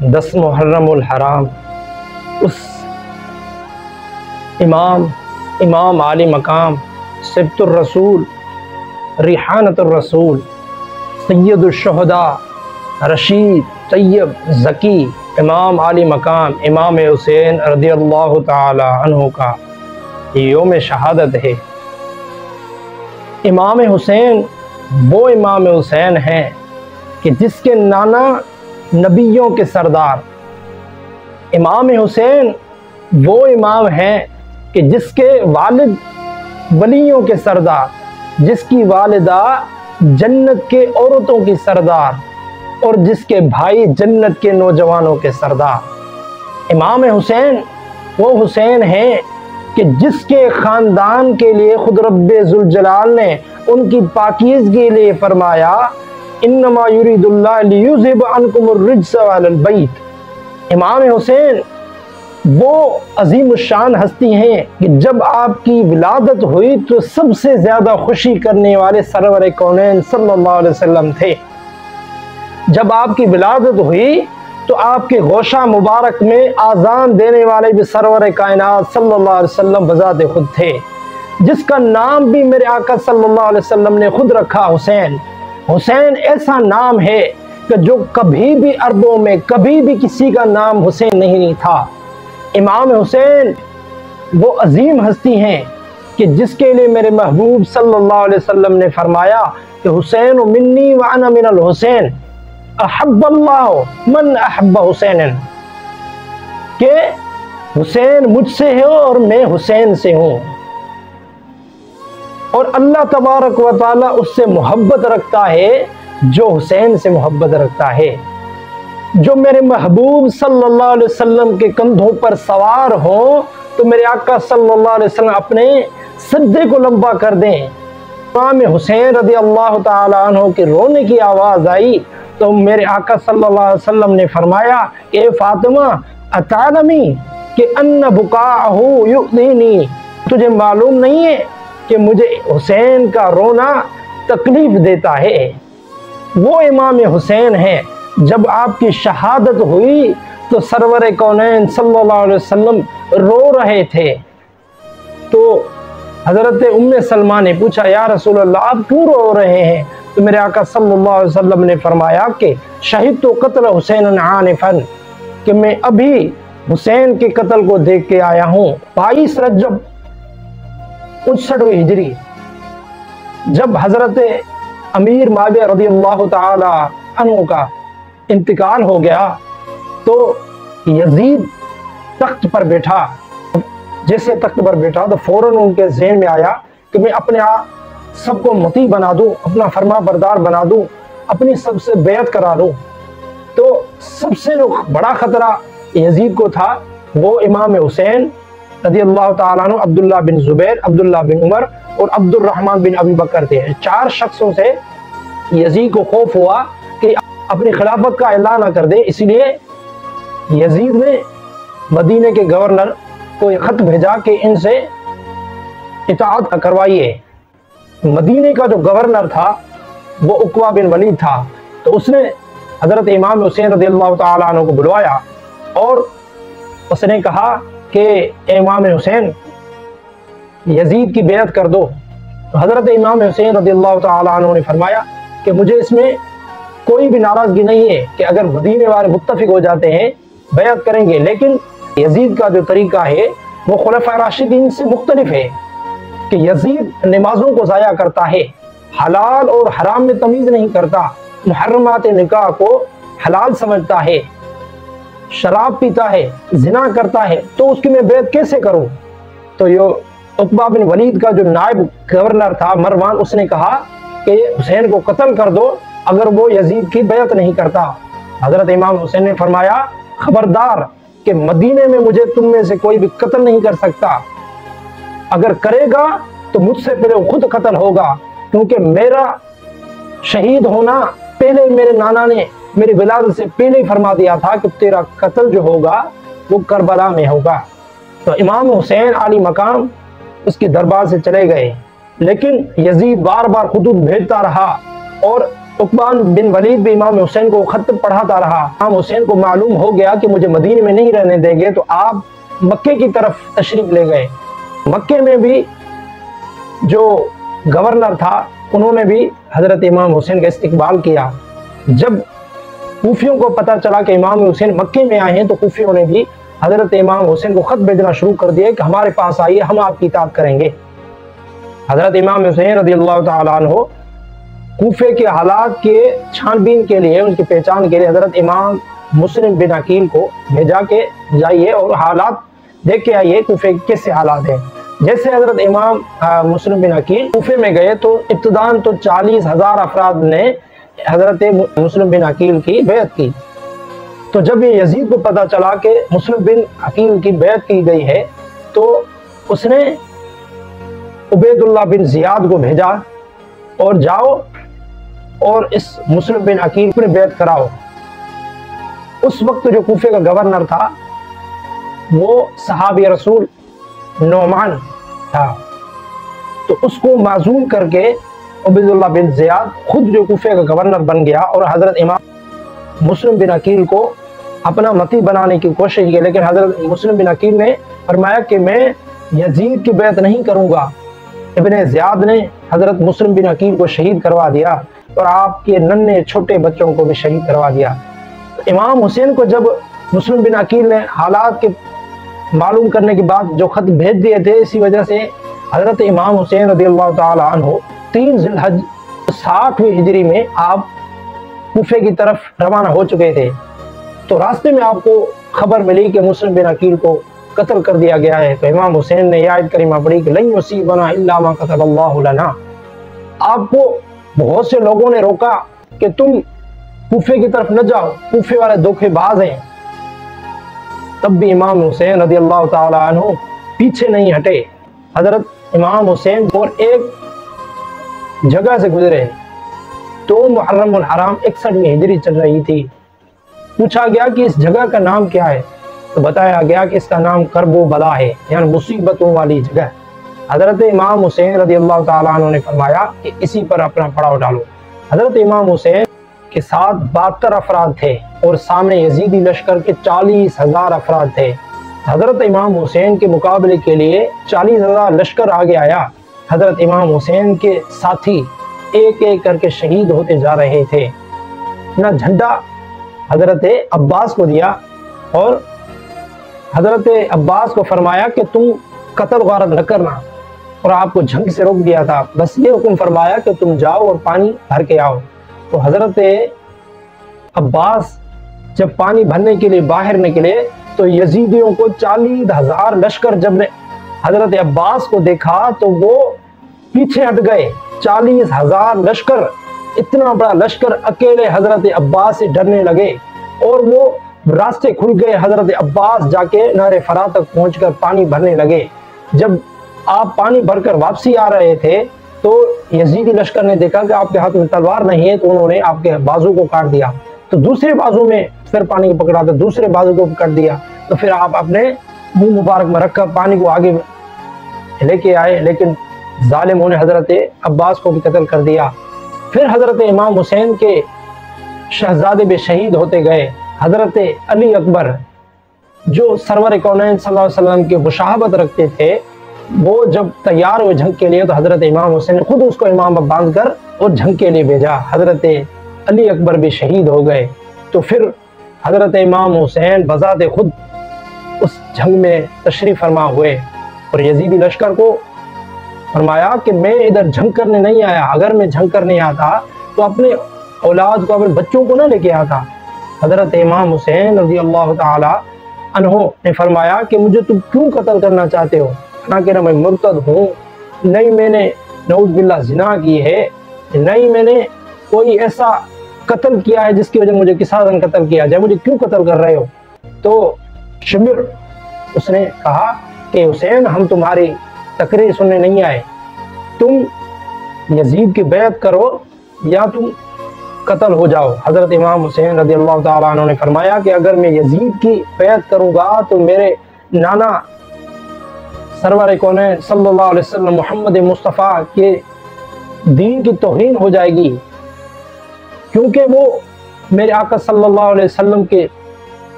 10 محرم الحرام اس امام عالی مقام سبت الرسول ریحانت الرسول سید الشہداء رشید طیب ذکی امام عالی مقام امام حسین رضی اللہ تعالی عنہ کا یوم شہادت ہے۔ امام حسین وہ امام حسین ہیں کہ جس کے نانا نبیوں کے سردار، امام حسین وہ امام ہیں کہ جس کے والد ولیوں کے سردار، جس کی والدہ جنت کے عورتوں کی سردار اور جس کے بھائی جنت کے نوجوانوں کے سردار۔ امام حسین وہ حسین ہیں کہ جس کے خاندان کے لیے خود رب ذوالجلال نے ان کی پاکیزگی کے لیے فرمایا انما یرید اللہ لیذھب عنکم الرجس اہل البیت۔ امام حسین وہ عظیم الشان ہستی ہیں کہ جب آپ کی ولادت ہوئی تو سب سے زیادہ خوشی کرنے والے سرور کونین صلی اللہ علیہ وسلم تھے۔ جب آپ کی ولادت ہوئی تو آپ کے گوشہ مبارک میں آذان دینے والے بھی سرور کائنات صلی اللہ علیہ وسلم بذات خود تھے، جس کا نام بھی میرے آقا صلی اللہ علیہ وسلم نے خود رکھا حسین۔ حسین ایسا نام ہے کہ جو کبھی بھی عربوں میں کبھی بھی کسی کا نام حسین نہیں تھا۔ امام حسین وہ عظیم ہستی ہیں کہ جس کے لیے میرے محبوب صلی اللہ علیہ وسلم نے فرمایا کہ حسین منی وانا من الحسین احب اللہ من احب حسین، کہ حسین مجھ سے ہے اور میں حسین سے ہوں، اور اللہ تبارک و تعالی اس سے محبت رکھتا ہے جو حسین سے محبت رکھتا ہے۔ جو میرے محبوب صلی اللہ علیہ وسلم کے کندھوں پر سوار ہوں تو میرے آقا صلی اللہ علیہ وسلم اپنے سجدے کو لمبا کر دیں۔ امام حسین رضی اللہ تعالی عنہ کے رونے کی آواز آئی تو میرے آقا صلی اللہ علیہ وسلم نے فرمایا کہ اے فاطمہ اتعلمی کہ ان بکاءہ یؤذینی، تجھے معلوم نہیں ہے کہ مجھے حسین کا رونا تکلیف دیتا ہے۔ وہ امام حسین ہیں جب آپ کی شہادت ہوئی تو سرور کونین صلی اللہ علیہ وسلم رو رہے تھے، تو حضرت ام سلمہ نے پوچھا یا رسول اللہ آپ کیوں رو رہے ہیں؟ تو میرے آقا صلی اللہ علیہ وسلم نے فرمایا کہ شہدت قتل حسین عانفا، کہ میں ابھی حسین کے قتل کو دیکھ کے آیا ہوں 22 رجب 59 ہجری، جب حضرت امیر معاویہ رضی اللہ تعالی عنہ کا انتقال ہو گیا تو یزید تخت پر بیٹھا۔ جیسے تخت پر بیٹھا تو فوراً ان کے ذہن میں آیا کہ میں اپنے سب کو مطیع بنا دوں، اپنا فرما بردار بنا دوں، اپنی سب سے بیعت کرا لوں۔ تو سب سے جو بڑا خطرہ یزید کو تھا وہ امام حسین رضی اللہ تعالیٰ عنہ، عبداللہ بن زبیر، عبداللہ بن عمر اور عبد الرحمن بن ابی بکر تھے۔ 4 شخصوں سے یزید کو خوف ہوا کہ اپنی خلافت کا اعلان نہ کر دے، اس لیے یزید نے مدینے کے گورنر کو ایک خط بھیجا کہ ان سے اطاعت کروائیے۔ مدینے کا جو گورنر تھا وہ عقبہ بن ولید تھا، تو اس نے حضرت امام حسین رضی اللہ تعالیٰ عنہ کو بلوایا اور اس نے کہا کہ اے امام حسین یزید کی بیعت کر دو۔ تو حضرت امام حسین رضی اللہ تعالیٰ عنہ نے فرمایا کہ مجھے اس میں کوئی بھی ناراضگی نہیں ہے کہ اگر مدینے والے متفق ہو جاتے ہیں بیعت کریں گے، لیکن یزید کا جو طریقہ ہے وہ خلفاء راشدین سے مختلف ہے کہ یزید نمازوں کو ضائع کرتا ہے، حلال اور حرام میں تمیز نہیں کرتا، محرمات نکاح کو حلال سمجھتا ہے، شراب پیتا ہے، زنا کرتا ہے، تو اس کی میں بیعت کیسے کروں؟ تو یہ عقبہ بن ولید کا جو نائب گورنر تھا مروان، اس نے کہا کہ حسین کو قتل کر دو اگر وہ یزید کی بیعت نہیں کرتا۔ حضرت امام حسین نے فرمایا خبردار کہ مدینے میں مجھے تم میں سے کوئی بھی قتل نہیں کر سکتا، اگر کرے گا تو مجھ سے پہلے خود قتل ہوگا، کیونکہ میرا شہید ہونا پہلے میرے نانا نے میری ولادت سے پہلے ہی فرما دیا تھا کہ تیرا قتل جو ہوگا وہ کربلا میں ہوگا۔ تو امام حسین عالی مقام اس کے دربار سے چلے گئے، لیکن یزید بار بار خطوط بھیجتا رہا اور عقبہ بن ولید بھی امام حسین کو خط پڑھاتا رہا. امام حسین کو معلوم ہو گیا کہ مجھے مدینے میں نہیں رہنے دیں گے، تو آپ مکے کی طرف تشریف لے گئے. مکے میں بھی جو گورنر تھا انہوں نے بھی حضرت امام حسین کا استقبال کیا. جب کوفیوں کو پتہ چلا کہ امام حسین مکے میں آئے ہیں تو کوفیوں نے بھی حضرت امام حسین کو خط بھیجنا شروع کر دیا کہ ہمارے پاس آئیے، ہم آپ کی اطاعت کریں گے. حضرت امام حسین رضی اللہ تعالیٰ عنہ کوفے کے حالات کے چھان بین کے لیے، ان کی پہچان کے لیے حضرت امام مسلم بن عقیل کو بھیجا کہ جائیے اور حالات دیکھ کے آئیے کوفے کیسے حالات ہیں. جیسے حضرت امام مسلم بن عقیل کوفے میں گئے تو ابتداً تو 40,000 افراد نے حضرت مسلم بن عقیل کی بیعت کی. تو جب یہ یزید کو پتہ چلا کہ مسلم بن عقیل کی بیعت کی گئی ہے تو اس نے عبید اللہ بن زیاد کو بھیجا اور جاؤ اور اس مسلم بن عقیل کو بیعت کراؤ. اس وقت جو کوفے کا گورنر تھا وہ صحابی رسول نعمان تھا، تو اس کو معزول کر کے عبید اللہ بن زیاد خود جو کوفے کا گورنر بن گیا اور حضرت امام مسلم بن عقیل کو اپنا متی بنانے کی کوشش کی. لیکن حضرت مسلم بن عقیل نے فرمایا کہ میں یزید کی بیعت نہیں کروں گا. ابن زیاد نے حضرت مسلم بن عقیل کو شہید کروا دیا اور آپ کے ننھے چھوٹے بچوں کو بھی شہید کروا دیا. امام حسین کو جب مسلم بن عقیل نے حالات کے معلوم کرنے کے بعد جو خط بھیج دیے تھے، اسی وجہ سے حضرت امام حسین رضی اللہ تعالی عنہ 3 ذی الحج 60ویں ہجری میں آپ کوفے کی طرف روانہ ہو چکے تھے. تو راستے میں آپ کو خبر ملی کہ مسلم بن عقیل کو قتل کر دیا گیا ہے. تو امام حسین نے یہ آیت کریمہ پڑھی کہ لن یصیبنا الا ما كتب اللہ لنا. آپ کو بہت سے لوگوں نے روکا کہ تم کوفے کی طرف نہ جاؤ، کوفے والے دھوکے باز ہیں، تب بھی امام حسین رضی اللہ تعالی عنہ پیچھے نہیں ہٹے. حضرت امام حسین اور ایک جگہ سے گزرے تو محرم الحرام 61ویں ہجری چل رہی تھی. پوچھا گیا کہ اس جگہ کا نام کیا ہے، تو بتایا گیا کہ اس کا نام کرب و بلا ہے، یعنی مصیبتوں والی جگہ. حضرت امام حسین رضی اللہ تعالیٰ عنہ نے فرمایا کہ اسی پر اپنا پڑاؤ ڈالو. حضرت امام حسین کے ساتھ 72 افراد تھے اور سامنے یزیدی لشکر کے 40,000 افراد تھے. حضرت امام حسین کے مقابلے کے لیے 40,000 لشکر آگے آیا. حضرت امام حسین کے ساتھی ایک ایک کر کے شہید ہوتے جا رہے تھے. اپنا جھنڈا حضرت عباس کو دیا اور حضرت عباس کو فرمایا کہ تم قتل غارت نہ کرنا، اور آپ کو جنگ سے روک دیا تھا، بس یہ حکم فرمایا کہ تم جاؤ اور پانی بھر کے آؤ. تو حضرت عباس جب پانی بھرنے کے لیے باہر نکلے تو یزیدیوں کو 40,000 لشکر جب نے حضرت عباس کو دیکھا تو وہ پیچھے ہٹ گئے. 40,000 لشکر، اتنا بڑا لشکر اکیلے حضرت عباس سے ڈرنے لگے اور وہ راستے کھل گئے. حضرت عباس جا کے نہر فرات تک پہنچ کر پانی بھرنے لگے. جب آپ پانی بھر کر واپسی آ رہے تھے تو یزیدی لشکر نے دیکھا کہ آپ کے ہاتھ میں تلوار نہیں ہے، تو انہوں نے آپ کے بازو کو کاٹ دیا. تو دوسرے بازو میں پھر پانی کو پکڑا، تو دوسرے بازو کو کاٹ دیا. تو پھر آپ اپنے منہ مبارک میں رکھ کر پانی کو آگے لے کے آئے، لیکن ظالموں نے حضرت عباس کو بھی قتل کر دیا. پھر حضرت امام حسین کے شہزادے بھی شہید ہوتے گئے. حضرت علی اکبر جو سرور کونین صلی اللہ علیہ وسلم کے مشابہت رکھتے تھے، وہ جب تیار ہوئے جنگ کے لیے تو حضرت امام حسین نے خود اس کو امام باندھ کر اور جنگ کے لیے بھیجا. حضرت علی اکبر بھی شہید ہو گئے. تو پھر حضرت امام حسین بذات خود اس جنگ میں تشریف فرما ہوئے اور یزیدی لشکر کو فرمایا کہ میں ادھر جنگ کرنے نہیں آیا، اگر میں جنگ کرنے آتا تو اپنے اولاد کو، اپنے بچوں کو نہ لے کے آتا. حضرت امام حسین رضی اللہ تعالی عنہ نے فرمایا کہ مجھے تم کیوں قتل کرنا چاہتے ہو؟ حالانکہ نہ میں مرتد ہوں، نہیں میں نے نعوذ باللہ زنا کی ہے، نہیں میں نے کوئی ایسا قتل کیا ہے جس کی وجہ مجھے قصاصاً قتل کیا جائے، مجھے کیوں قتل کر رہے ہو؟ تو شمر اس نے کہا کہ حسین ہم تمہاری تقریر سننے نہیں آئے، تم یزید کی بیعت کرو یا تم قتل ہو جاؤ. حضرت امام حسین رضی اللہ تعالیٰ عنہ نے فرمایا کہ اگر میں یزید کی بیعت کروں گا تو میرے نانا سرور کونین صلی اللہ علیہ وسلم محمد مصطفیٰ کے دین کی توہین ہو جائے گی، کیونکہ وہ میرے آقا صلی اللہ علیہ وسلم کے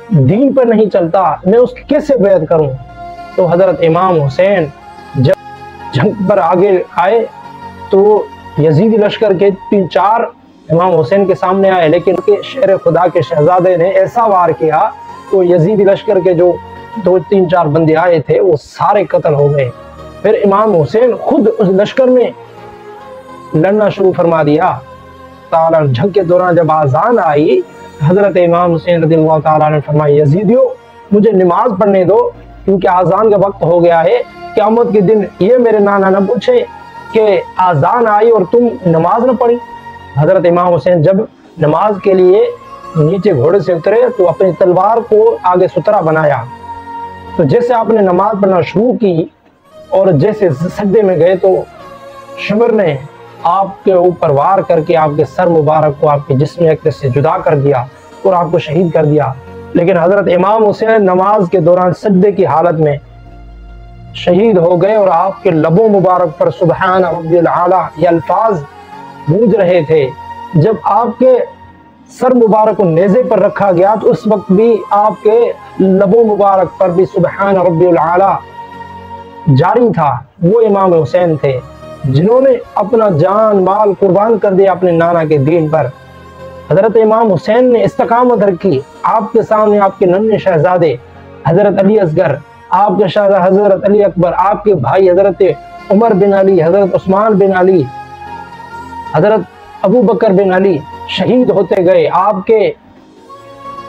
دین پر نہیں چلتا، میں اس کی کیسے بیعت کروں؟ تو حضرت امام حسین جب جنگ پر آگے آئے تو یزیدی لشکر کے 3-4 امام حسین کے سامنے آئے، لیکن شہر خدا کے شہزادے نے ایسا وار کیا تو یزیدی لشکر کے جو 2-3-4 بندے آئے تھے وہ سارے قتل ہو گئے۔ پھر امام حسین خود اس لشکر میں لڑنا شروع فرما دیا تعالیٰ۔ جنگ کے دوران جب آذان آئی، حضرت امام حسین رضی اللہ تعالیٰ نے فرمایا یزیدیو مجھے نماز پڑھنے دو، کیونکہ آذان کا وقت ہو گیا ہے، قیامت کے دن یہ میرے نانا نہ پوچھے کہ آذان آئی اور تم نماز نہ پڑھی۔ حضرت امام حسین جب نماز کے لیے نیچے گھوڑے سے اترے تو اپنی تلوار کو آگے سترا بنایا، تو جیسے آپ نے نماز پڑھنا شروع کی اور جیسے سجدے میں گئے تو شمر نے آپ کے اوپر وار کر کے آپ کے سر مبارک کو آپ کے جسم اقدس سے جدا کر دیا اور آپ کو شہید کر دیا۔ لیکن حضرت امام حسین نماز کے دوران سجدے کی حالت میں شہید ہو گئے اور آپ کے لبوں مبارک پر سبحان ربی العالی یہ الفاظ گونج رہے تھے۔ جب آپ کے سر مبارک کو نیزے پر رکھا گیا تو اس وقت بھی آپ کے لبوں مبارک پر بھی سبحان ربی العالی جاری تھا۔ وہ امام حسین تھے جنہوں نے اپنا جان مال قربان کر دیا اپنے نانا کے دین پر۔ حضرت امام حسین نے استقامت رکھی۔ آپ کے سامنے آپ کے ننھے شہزادے حضرت علی اصغر، آپ کے شہزادہ حضرت علی اکبر، آپ کے بھائی حضرت عمر بن علی، حضرت عثمان بن علی، حضرت ابو بکر بن علی شہید ہوتے گئے۔ آپ کے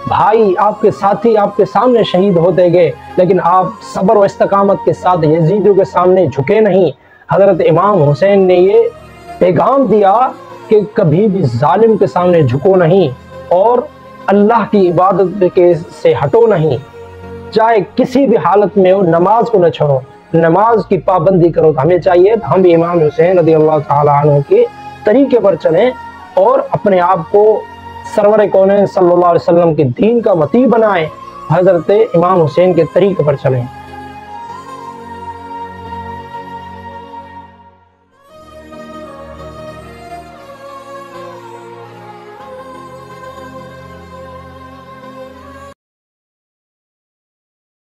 بھائی، آپ کے ساتھی آپ کے سامنے شہید ہوتے گئے، لیکن آپ صبر و استقامت کے ساتھ یزیدیوں کے سامنے جھکے نہیں۔ حضرت امام حسین نے یہ پیغام دیا کہ کبھی بھی ظالم کے سامنے جھکو نہیں اور اللہ کی عبادت سے ہٹو نہیں، چاہے کسی بھی حالت میں ہو، نماز کو نہ چھوڑو، نماز کی پابندی کرو۔ ہمیں چاہیے ہم بھی امام حسین رضی اللہ تعالیٰ عنہ کے طریقے پر چلیں اور اپنے آپ کو سرور کونین صلی اللہ علیہ وسلم کے دین کا مطیع بنائیں، حضرت امام حسین کے طریقے پر چلیں۔